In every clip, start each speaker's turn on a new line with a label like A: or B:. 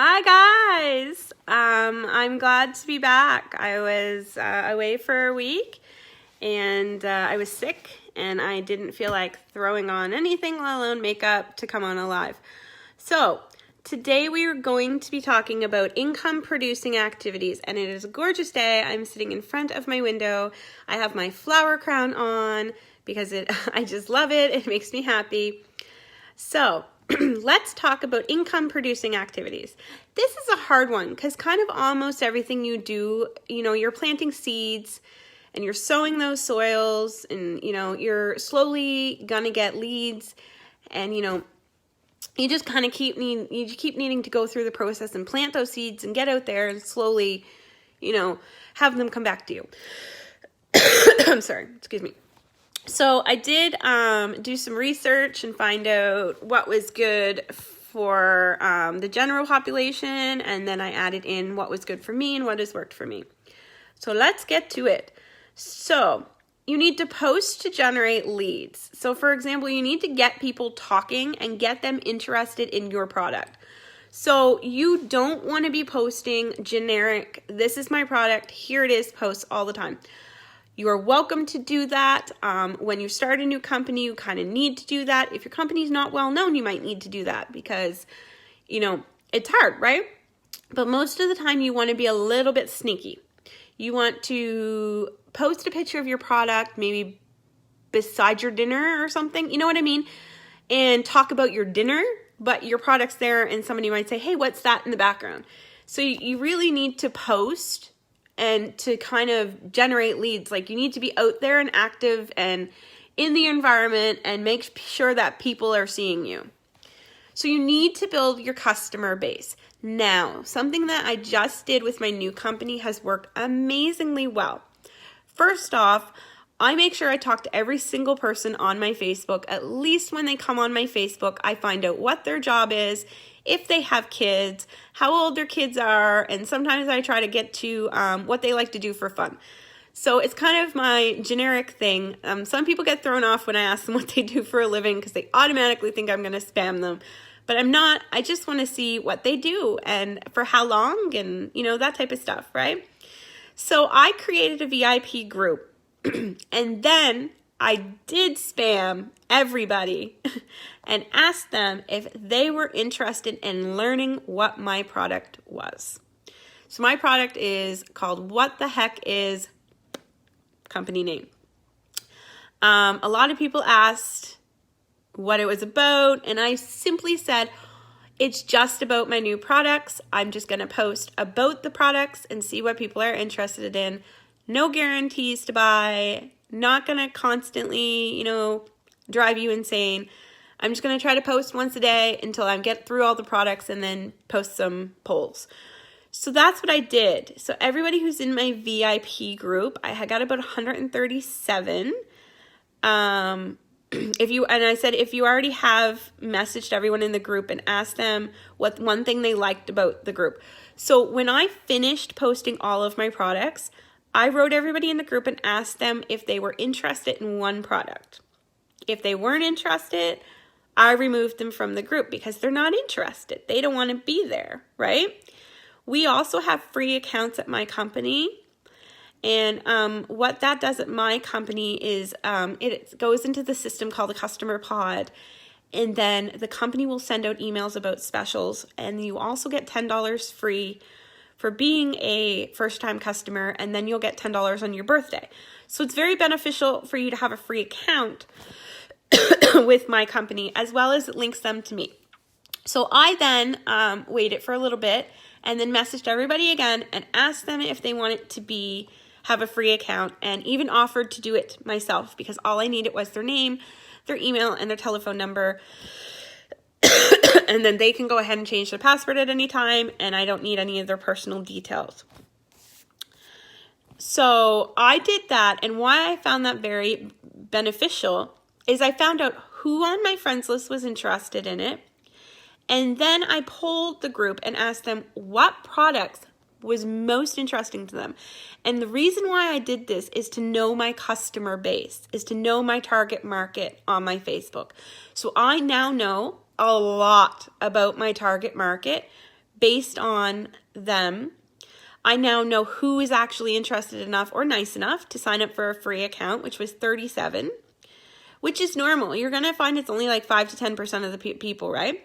A: Hi guys! I'm glad to be back. I was away for a week and I was sick and I didn't feel like throwing on anything, let alone makeup, to come on live. So today we are going to be talking about income producing activities, and it is a gorgeous day. I'm sitting in front of my window. I have my flower crown on because I just love it. It makes me happy. So let's talk about income producing activities. This is a hard one because kind of almost everything you do, you're planting seeds and you're sowing those soils, and you're slowly gonna get leads, and you just kind of keep needing to go through the process and plant those seeds and get out there and slowly have them come back to you. I'm sorry, excuse me. So I did do some research and find out what was good for the general population, and then I added in what was good for me and what has worked for me. So let's get to it. So you need to post to generate leads. So for example, you need to get people talking and get them interested in your product. So you don't want to be posting generic, this is my product, here it is, posts all the time. You are welcome to do that. When you start a new company, you kind of need to do that. If your company is not well known, you might need to do that because, it's hard, right? But most of the time you want to be a little bit sneaky. You want to post a picture of your product, maybe beside your dinner or something, you know what I mean? And talk about your dinner, but your product's there and somebody might say, hey, what's that in the background? So you really need to post and to kind of generate leads. Like, you need to be out there and active and in the environment and make sure that people are seeing you. So you need to build your customer base. Now, something that I just did with my new company has worked amazingly well. First off, I make sure I talk to every single person on my Facebook. At least when they come on my Facebook, I find out what their job is, if they have kids, how old their kids are, and sometimes I try to get to what they like to do for fun. So it's kind of my generic thing. Some people get thrown off when I ask them what they do for a living because they automatically think I'm going to spam them. But I'm not. I just want to see what they do and for how long, and that type of stuff, right? So I created a VIP group and then I did spam everybody and asked them if they were interested in learning what my product was. So my product is called What the Heck Is, company name. A lot of people asked what it was about, and I simply said, it's just about my new products. I'm just going to post about the products and see what people are interested in. No guarantees to buy. Not going to constantly, drive you insane. I'm just going to try to post once a day until I get through all the products and then post some polls. So that's what I did. So everybody who's in my VIP group, I got about 137. If you already have messaged everyone in the group and asked them what one thing they liked about the group. So when I finished posting all of my products, I wrote everybody in the group and asked them if they were interested in one product. If they weren't interested, I removed them from the group because they're not interested. They don't want to be there, right? We also have free accounts at my company. And what that does at my company is it goes into the system called the Customer Pod. And then the company will send out emails about specials. And you also get $10 free for being a first-time customer, and then you'll get $10 on your birthday. So it's very beneficial for you to have a free account with my company, as well as it links them to me. So I then waited for a little bit and then messaged everybody again and asked them if they wanted to have a free account, and even offered to do it myself because all I needed was their name, their email, and their telephone number. And then they can go ahead and change their password at any time, and I don't need any of their personal details. So I did that, and why I found that very beneficial is I found out who on my friends list was interested in it, and then I polled the group and asked them what products was most interesting to them. And the reason why I did this is to know my customer base, is to know my target market on my Facebook. So I now know a lot about my target market based on them. I now know who is actually interested enough or nice enough to sign up for a free account, which was 37, which is normal. You're going to find it's only like 5 to 10% of the people, right?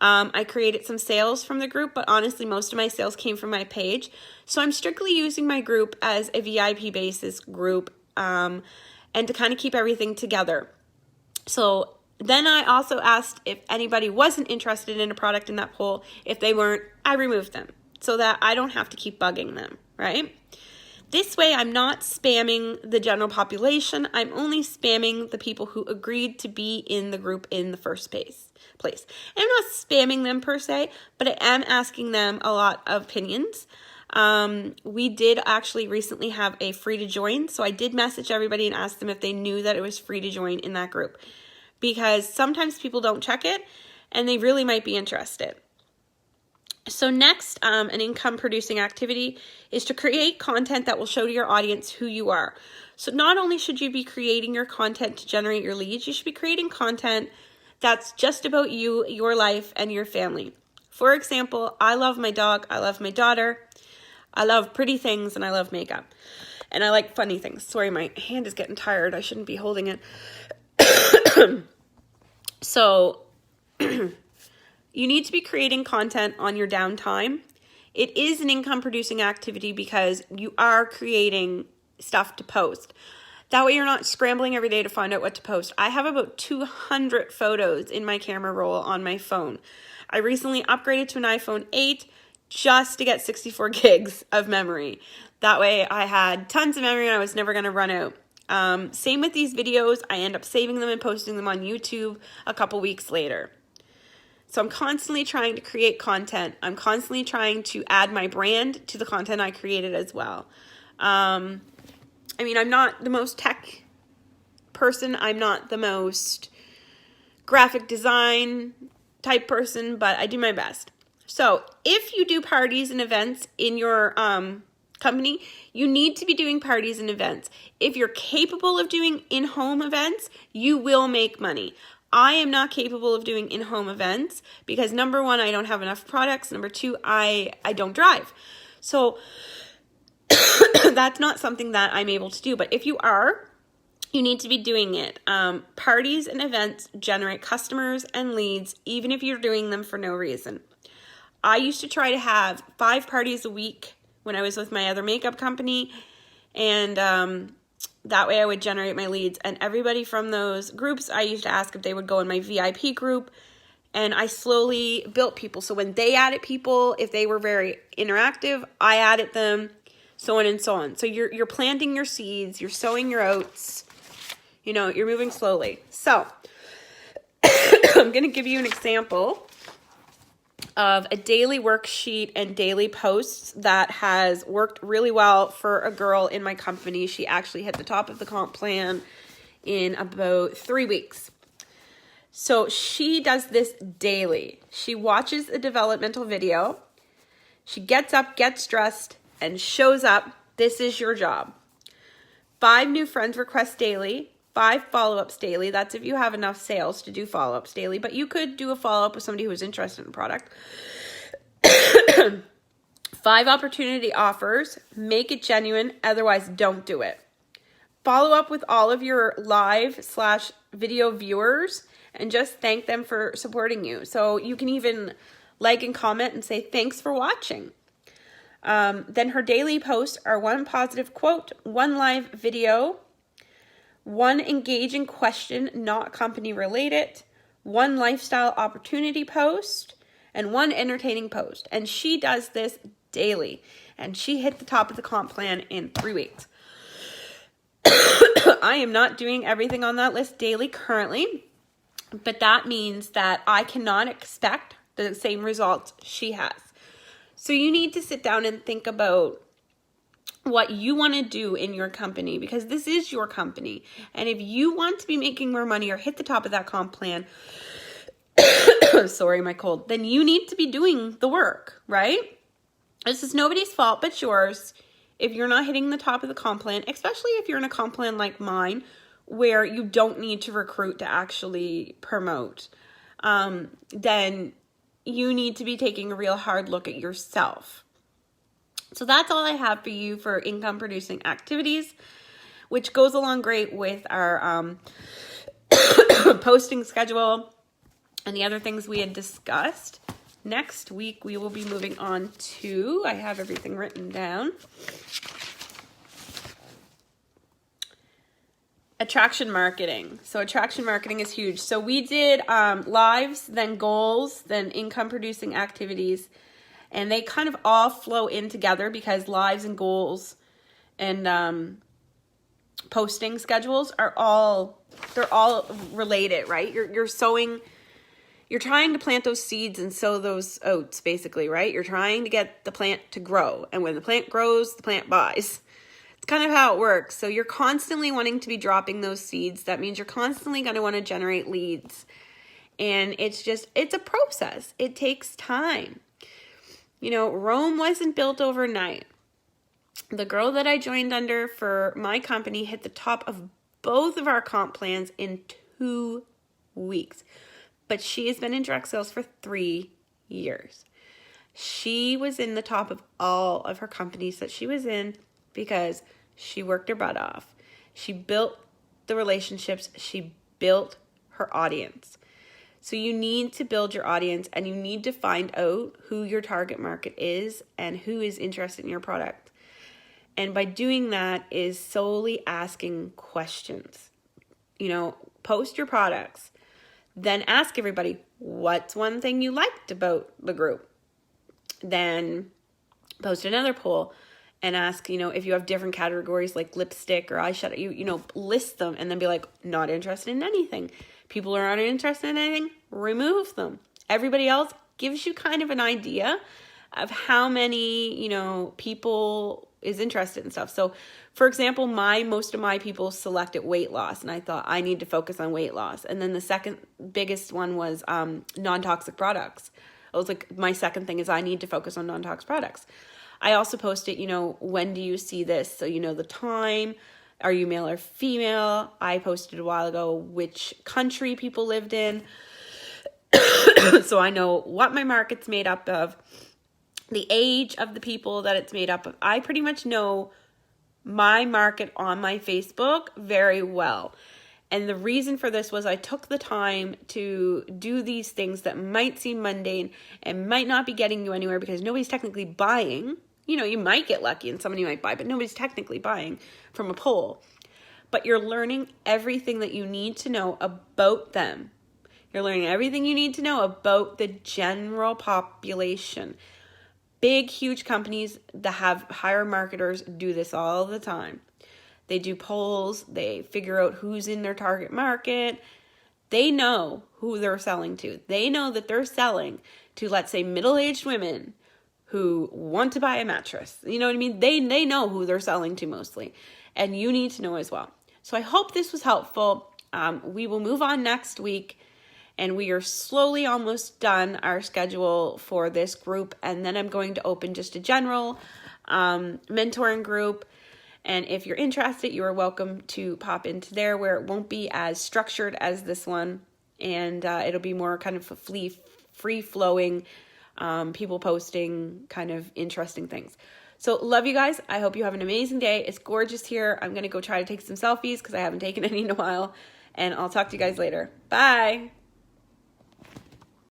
A: I created some sales from the group, but honestly, most of my sales came from my page. So I'm strictly using my group as a VIP basis group, and to kind of keep everything together. So then I also asked if anybody wasn't interested in a product in that poll. If they weren't, I removed them so that I don't have to keep bugging them, right? This way, I'm not spamming the general population. I'm only spamming the people who agreed to be in the group in the first place. And I'm not spamming them per se, but I am asking them a lot of opinions. We did actually recently have a free to join, so I did message everybody and ask them if they knew that it was free to join in that group, because sometimes people don't check it and they really might be interested. So next, an income producing activity is to create content that will show to your audience who you are. So not only should you be creating your content to generate your leads, you should be creating content that's just about you, your life, and your family. For example, I love my dog, I love my daughter, I love pretty things, and I love makeup. And I like funny things. Sorry, my hand is getting tired. I shouldn't be holding it. So you need to be creating content on your downtime. It is an income producing activity because you are creating stuff to post. That way you're not scrambling every day to find out what to post. I have about 200 photos in my camera roll on my phone. I recently upgraded to an iPhone 8 just to get 64 gigs of memory. That way I had tons of memory and I was never going to run out. Same with these videos. I end up saving them and posting them on YouTube a couple weeks later. So I'm constantly trying to create content. I'm constantly trying to add my brand to the content I created as well. I'm not the most tech person. I'm not the most graphic design type person, but I do my best. So if you do parties and events in your company, you need to be doing parties and events. If you're capable of doing in-home events, you will make money. I am not capable of doing in-home events because number one, I don't have enough products. Number two, I don't drive. So that's not something that I'm able to do. But if you are, you need to be doing it. Parties and events generate customers and leads, even if you're doing them for no reason. I used to try to have 5 parties a week when I was with my other makeup company, and that way I would generate my leads. And everybody from those groups, I used to ask if they would go in my VIP group, and I slowly built people. So when they added people, if they were very interactive, I added them, so on and so on. So you're planting your seeds, you're sowing your oats, you're moving slowly. So I'm going to give you an example of a daily worksheet and daily posts that has worked really well for a girl in my company. She actually hit the top of the comp plan in about 3 weeks. So she does this daily. She watches a developmental video. She gets up, gets dressed, and shows up. This is your job. 5 new friends requests daily. 5 follow-ups daily. That's if you have enough sales to do follow-ups daily, but you could do a follow-up with somebody who is interested in a product. 5 opportunity offers. Make it genuine. Otherwise, don't do it. Follow up with all of your live/video viewers and just thank them for supporting you. So you can even like and comment and say, thanks for watching. Then her daily posts are 1 positive quote, 1 live video, 1 engaging question not company related, 1 lifestyle opportunity post, and 1 entertaining post. And she does this daily. And she hit the top of the comp plan in 3 weeks. I am not doing everything on that list daily currently, but that means that I cannot expect the same results she has. So you need to sit down and think about what you want to do in your company, because this is your company. And if you want to be making more money or hit the top of that comp plan, sorry, my cold, then you need to be doing the work, right? This is nobody's fault but yours if you're not hitting the top of the comp plan, especially if you're in a comp plan like mine where you don't need to recruit to actually promote. Then you need to be taking a real hard look at yourself. So that's all I have for you for income producing activities, which goes along great with our posting schedule and the other things we had discussed. Next week, we will be moving on to, I have everything written down, attraction marketing. So attraction marketing is huge. So we did lives, then goals, then income producing activities, and they kind of all flow in together because lives and goals and posting schedules are all, they're all related, right? You're sowing, you're trying to plant those seeds and sow those oats, basically, right? You're trying to get the plant to grow, and when the plant grows, the plant buys. It's kind of how it works. So you're constantly wanting to be dropping those seeds. That means you're constantly going to want to generate leads. And it's a process. It takes time. You know, Rome wasn't built overnight. The girl that I joined under for my company hit the top of both of our comp plans in 2 weeks. But she has been in direct sales for 3 years. She was in the top of all of her companies that she was in because she worked her butt off. She built the relationships. She built her audience. So you need to build your audience, and you need to find out who your target market is and who is interested in your product. And by doing that is solely asking questions. You know, post your products. Then ask everybody, what's one thing you liked about the group? Then post another poll and ask, you know, if you have different categories like lipstick or eyeshadow, you know, list them and then be like, not interested in anything. People are not interested in anything, remove them. Everybody else gives you kind of an idea of how many, you know, people is interested in stuff. So for example, most of my people selected weight loss, and I thought I need to focus on weight loss. And then the second biggest one was non-toxic products. I was like, my second thing is I need to focus on non-toxic products. I also posted, you know, when do you see this? So you know the time. Are you male or female? I posted a while ago which country people lived in. So I know what my market's made up of, the age of the people that it's made up of. I pretty much know my market on my Facebook very well. And the reason for this was I took the time to do these things that might seem mundane and might not be getting you anywhere because nobody's technically buying. You know, you might get lucky and somebody might buy, but nobody's technically buying from a poll. But you're learning everything that you need to know about them. You're learning everything you need to know about the general population. Big, huge companies that have hire marketers do this all the time. They do polls. They figure out who's in their target market. They know who they're selling to. They know that they're selling to, let's say, middle-aged women who want to buy a mattress. You know what I mean? They know who they're selling to mostly. And you need to know as well. So I hope this was helpful. We will move on next week. And we are slowly almost done our schedule for this group. And then I'm going to open just a general mentoring group. And if you're interested, you are welcome to pop into there where it won't be as structured as this one. And it'll be more kind of a free-flowing, people posting kind of interesting things. So love you guys. I hope you have an amazing day. It's gorgeous here. I'm going to go try to take some selfies because I haven't taken any in a while. And I'll talk to you guys later. Bye.